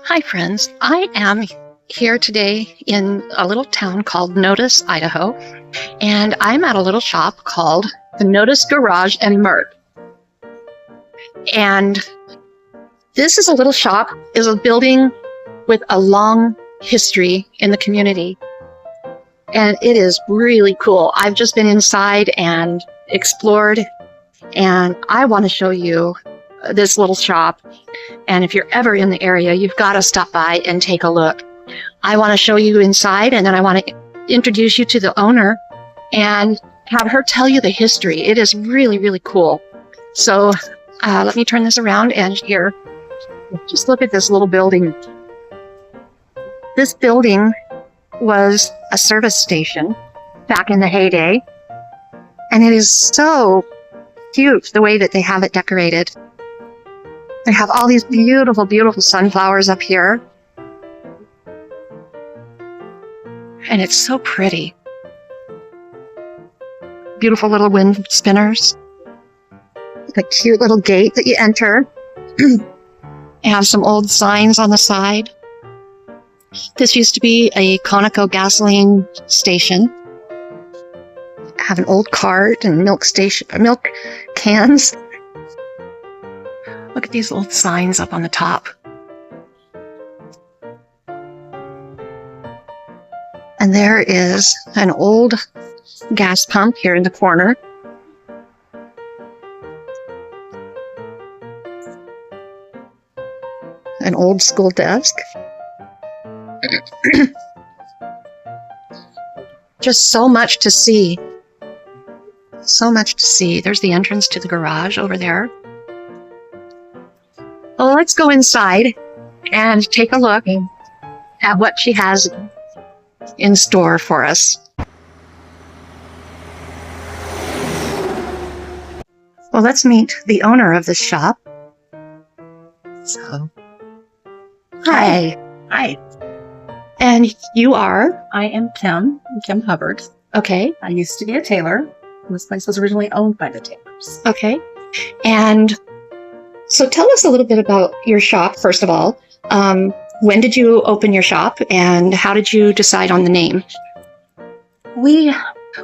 Hi, friends. I am here today in a little town called Notus, Idaho, and I'm at a little shop called the Notus Garage and Merc. And this is a little shop, is a building with a long history in the community. And it is really cool. I've just been inside and explored, and I want to show you this little shop. And if you're ever in the area, you've got to stop by and take a look. I want to show you inside, and then I want to introduce you to the owner and have her tell you the history. It is really, really cool. So let me turn this around, and here, just look at this little building. This building was a service station back in the heyday, and it is so cute the way that they have it decorated. They have all these beautiful, beautiful sunflowers up here. And it's so pretty. Beautiful little wind spinners. A cute little gate that you enter. Have some old signs on the side. This used to be a Conoco gasoline station. Have an old cart and milk cans. Look at these old signs up on the top. And there is an old gas pump here in the corner. An old school desk. Just so much to see. So much to see. There's the entrance to the garage over there. Well, let's go inside and take a look at what she has in store for us. Well, let's meet the owner of this shop. So, hi. Hi. And you are? I am Kim Hubbard. Okay. I used to be a tailor. This place was originally owned by the tailors. Okay. And so tell us a little bit about your shop, first of all. When did you open your shop, and how did you decide on the name? We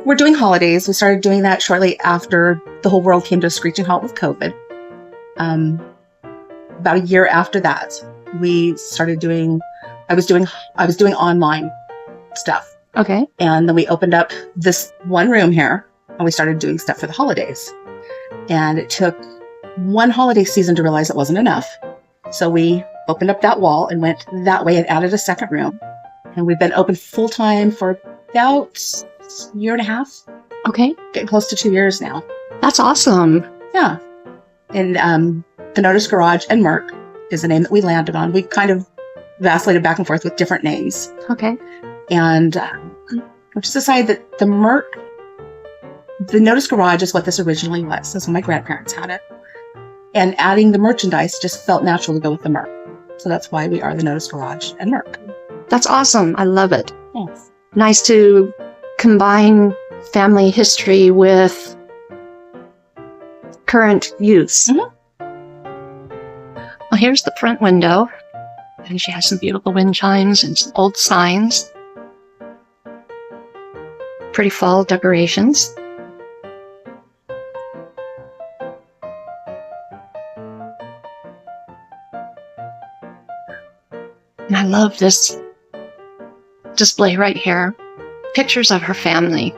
were doing holidays. We started doing that shortly after the whole world came to a screeching halt with COVID. About a year after that, we started doing, I was doing online stuff. Okay. And then we opened up this one room here, and we started doing stuff for the holidays. And it took one holiday season to realize it wasn't enough. So we opened up that wall and went that way and added a second room. And we've been open full time for about a year and a half. Okay. Getting close to 2 years now. That's awesome. Yeah. And the Notus Garage and Merc is the name that we landed on. We kind of vacillated back and forth with different names. Okay. And we just decided that the Merc, the Notus Garage is what this originally was. That's when my grandparents had it. And adding the merchandise just felt natural to go with the Merc. So that's why we are the Notus Garage and Merc. That's awesome. I love it. Thanks. Nice to combine family history with current use. Mm-hmm. Well, here's the front window. And she has some beautiful wind chimes and some old signs. Pretty fall decorations. And I love this display right here. Pictures of her family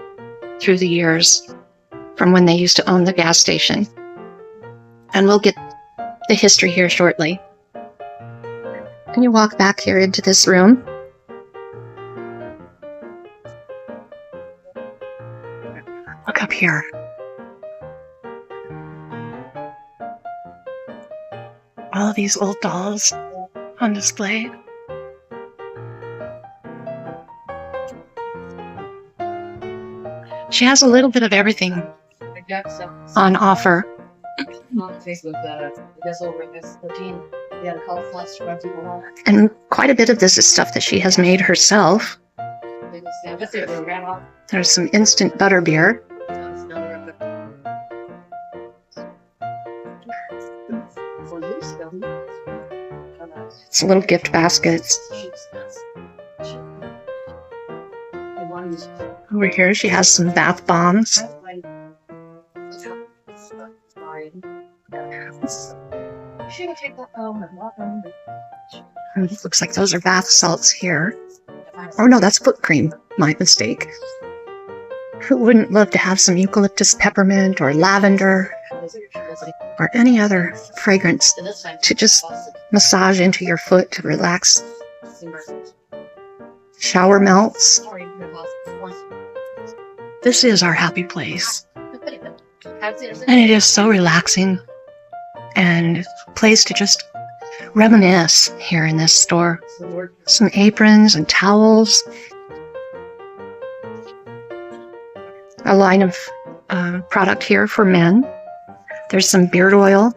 through the years from when they used to own the gas station. And we'll get the history here shortly. Can you walk back here into this room? Look up here. All these old dolls on display. She has a little bit of everything on offer. And quite a bit of this is stuff that she has made herself. There's some instant butter beer. Some little gift baskets. Over here, she has some bath bombs. It looks like those are bath salts here. Oh no, that's foot cream. My mistake. Who wouldn't love to have some eucalyptus peppermint or lavender or any other fragrance to just massage into your foot to relax? Shower melts. This is our happy place. And it is so relaxing and a place to just reminisce here in this store. Some aprons and towels. A line of product here for men. There's some beard oil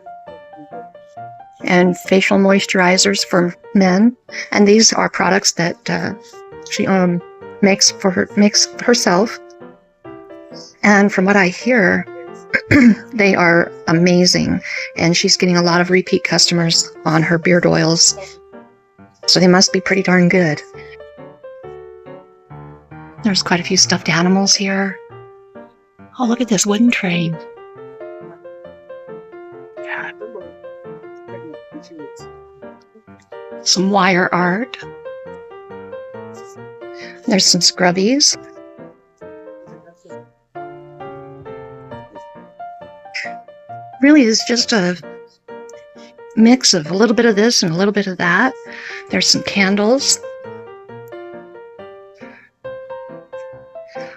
and facial moisturizers for men. And these are products that she makes herself. And from what I hear, they are amazing. And she's getting a lot of repeat customers on her beard oils. So they must be pretty darn good. There's quite a few stuffed animals here. Oh, look at this wooden train. Some wire art. There's some scrubbies. Really is just a mix of a little bit of this and a little bit of that. There's some candles.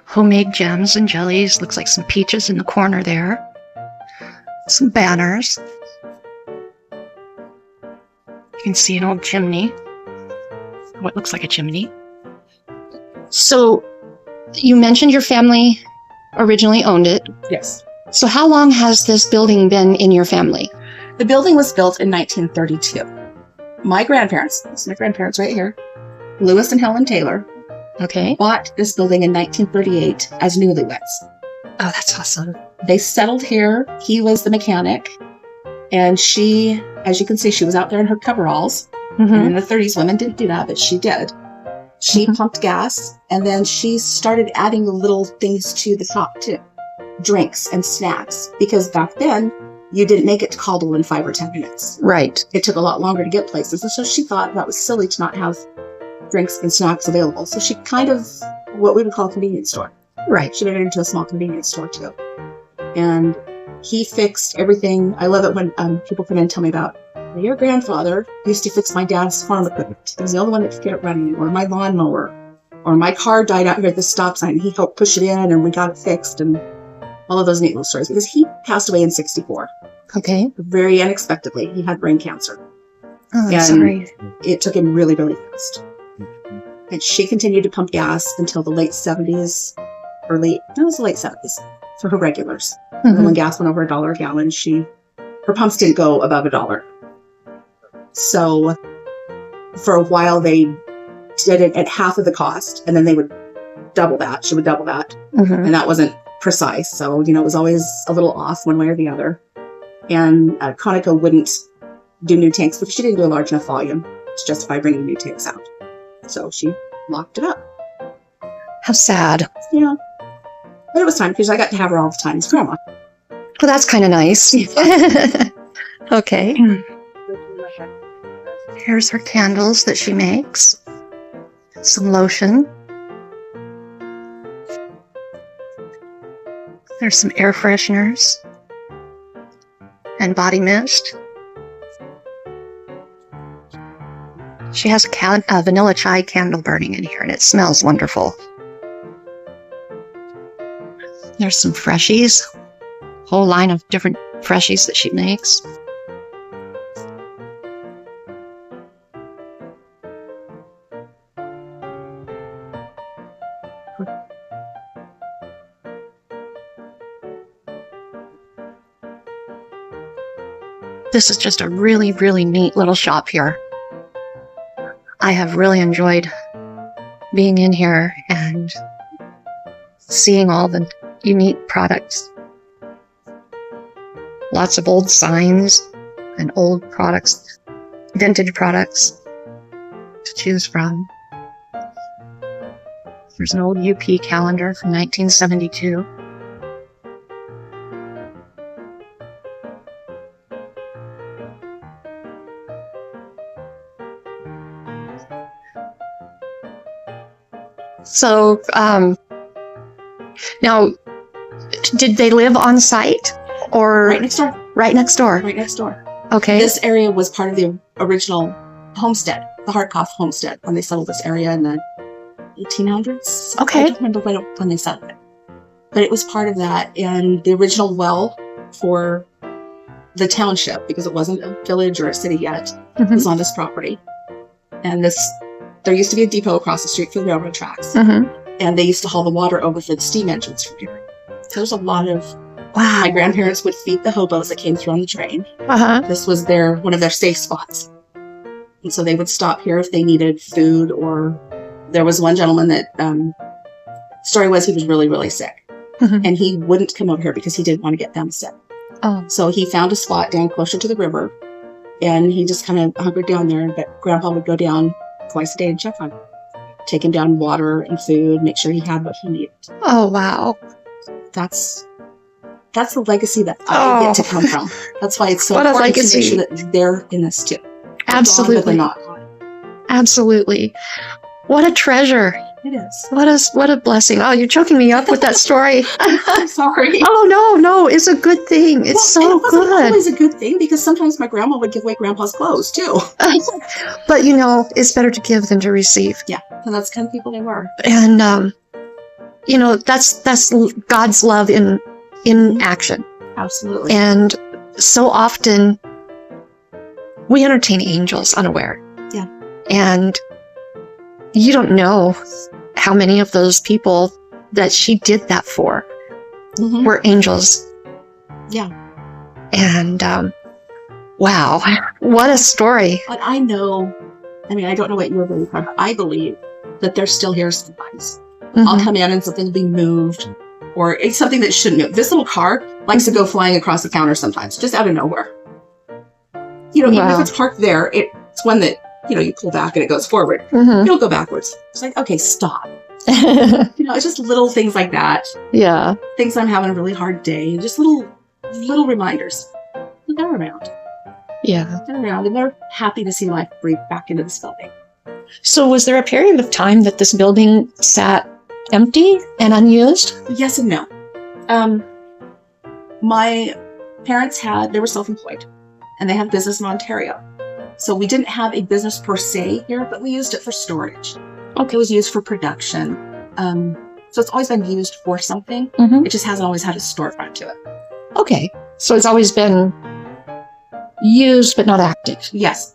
Homemade gems and jellies. Looks like some peaches in the corner there. Some banners. You can see an old chimney. What looks like a chimney. So, you mentioned your family originally owned it. Yes. So how long has this building been in your family? The building was built in 1932. My grandparents, this is my grandparents right here, Lewis and Helen Taylor, Okay. bought this building in 1938 as newlyweds. Oh, that's awesome. They settled here. He was the mechanic. And she, as you can see, she was out there in her coveralls. Mm-hmm. And in the 30s, women didn't do that, but she did. She pumped gas, and then she started adding the little things to the top, too. Drinks and snacks. Because back then, you didn't make it to Caldwell in 5 or 10 minutes. Right. It took a lot longer to get places. And so she thought that was silly to not have drinks and snacks available. So she kind of, what we would call a convenience store. Right. She made it into a small convenience store, too. And he fixed everything. I love it when people come in and tell me about, well, your grandfather used to fix my dad's farm equipment. He was the only one that could get it running, or my lawnmower, or my car died out here at the stop sign. He helped push it in, and we got it fixed, and all of those neat little stories. Because he passed away in 1964. Okay. Very unexpectedly. He had brain cancer. Oh, And sorry. it took him really, really fast. And she continued to pump gas until the late 70s, it was the late 70s for her regulars. And then when gas went over $1 a gallon, her pumps didn't go above $1. So for a while they did it at half of the cost, and then they would double that. She would double that. And that wasn't precise. So, it was always a little off one way or the other. And Conoco wouldn't do new tanks because she didn't do a large enough volume to justify bringing new tanks out. So she locked it up. How sad. Yeah. But it was time because I got to have her all the time as grandma. Well, that's kind of nice. Okay. Here's her candles that she makes. Some lotion. There's some air fresheners. And body mist. She has a vanilla chai candle burning in here, and it smells wonderful. There's some freshies. Whole line of different freshies that she makes. This is just a really, really neat little shop here. I have really enjoyed being in here and seeing all the unique products. Lots of old signs and old products vintage products to choose from. There's an old UP calendar from 1972. So, now, did they live on site or Right next door. right next door? Right next door. Okay. This area was part of the original homestead, the Hartkoff homestead, when they settled this area in the 1800s. Okay. I don't remember when they settled it. But it was part of that, and the original well for the township, because it wasn't a village or a city yet, Mhm. was on this property. And there used to be a depot across the street for the railroad tracks, Mhm. and they used to haul the water over for the steam engines from here. So there's a lot of, Wow. my grandparents would feed the hobos that came through on the train. Uh-huh. This was one of their safe spots. And so they would stop here if they needed food, or there was one gentleman that, story was he was really, really sick. Mhm. And he wouldn't come over here because he didn't want to get them sick. Oh. So he found a spot down closer to the river, and he just kind of hunkered down there. But Grandpa would go down twice a day and check on him, take him down water and food, make sure he had what he needed. Oh, wow. That's the legacy that I get to come from. That's why it's so What a important to legacy. make sure that they're in this too. Absolutely. Gone, but they're not gone. Absolutely. What a treasure. It is. What a blessing. Oh, you're choking me up with that story. I'm sorry. Oh, no. It's a good thing. It's Well, so it wasn't good. always a good thing, because sometimes my grandma would give away Grandpa's clothes too. But, it's better to give than to receive. Yeah, and that's the kind of people they were. And, that's God's love in action. Absolutely. And so often we entertain angels unaware. Yeah. And you don't know how many of those people that she did that for Mhm. were angels. Yeah. And wow, what a story. But I know, I don't know what you're really proud of. I believe that they're still here sometimes. I'll Mhm. come in and something will be moved, or it's something that shouldn't move. This little car likes to go flying across the counter sometimes, just out of nowhere. Even Wow. if it's parked there, it's one that, you pull back and it goes forward. Mhm. It'll go backwards. It's like, okay, stop. It's just little things like that. Yeah. Things I'm having a really hard day. Just little reminders. But they're around. Yeah. They're around, and they're happy to see life breathe back into this building. So was there a period of time that this building sat empty and unused? Yes and no. My parents they were self-employed, and they had business in Ontario. So we didn't have a business per se here, but we used it for storage. Okay. It was used for production. So it's always been used for something. Mhm. It just hasn't always had a storefront to it. Okay. So it's always been used but not active. Yes.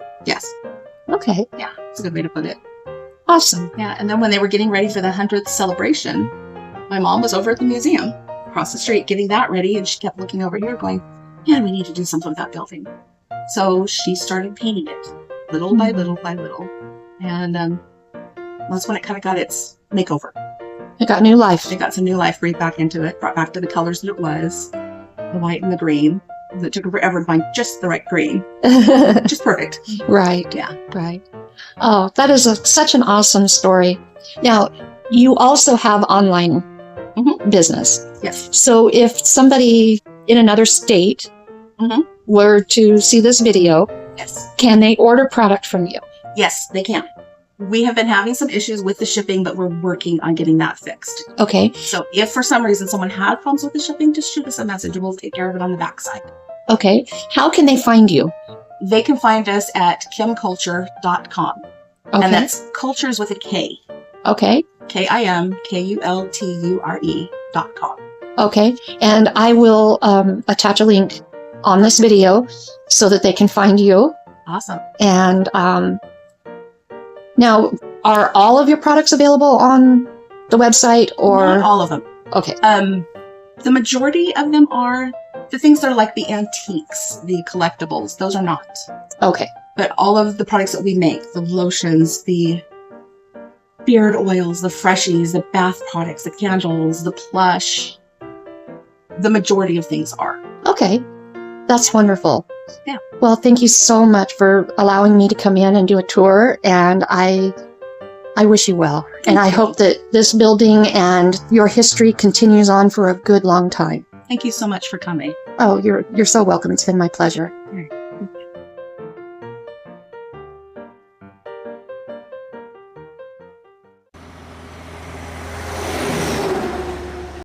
Okay. Yeah, it's a good way to put it. Awesome. Yeah, and then when they were getting ready for the 100th celebration, my mom was over at the museum across the street getting that ready, and she kept looking over here going, man, we need to do something with that building. So she started painting it little by little by little, and that's when it kind of got its makeover. It got new life. It got some new life breathed back into it, brought back to the colors that it was, the white and the green. It took forever to find just the right green, just perfect. Right. Yeah. Right. Oh, that is such an awesome story. Now, you also have online business. Yes. So if somebody in another state Mhm. were to see this video, Yes. can they order product from you? Yes, they can. We have been having some issues with the shipping, but we're working on getting that fixed. Okay. So if for some reason someone had problems with the shipping, just shoot us a message and we'll take care of it on the backside. Okay. How can they find you? They can find us at kimculture.com. Okay. And that's cultures with a K. Okay. KIMKULTURE.com. Okay. And I will attach a link on this video so that they can find you. Awesome. And now, are all of your products available on the website, or Not all of them. okay? The majority of them are the things that are like the antiques, the collectibles. Those are not. Okay. But all of the products that we make, the lotions, the beard oils, the freshies, the bath products, the candles, the plush, the majority of things are. Okay. That's wonderful. Yeah. Well, thank you so much for allowing me to come in and do a tour, and I wish you well. And I hope that this building and your history continues on for a good long time. Thank you so much for coming. Oh, you're so welcome. It's been my pleasure. All right.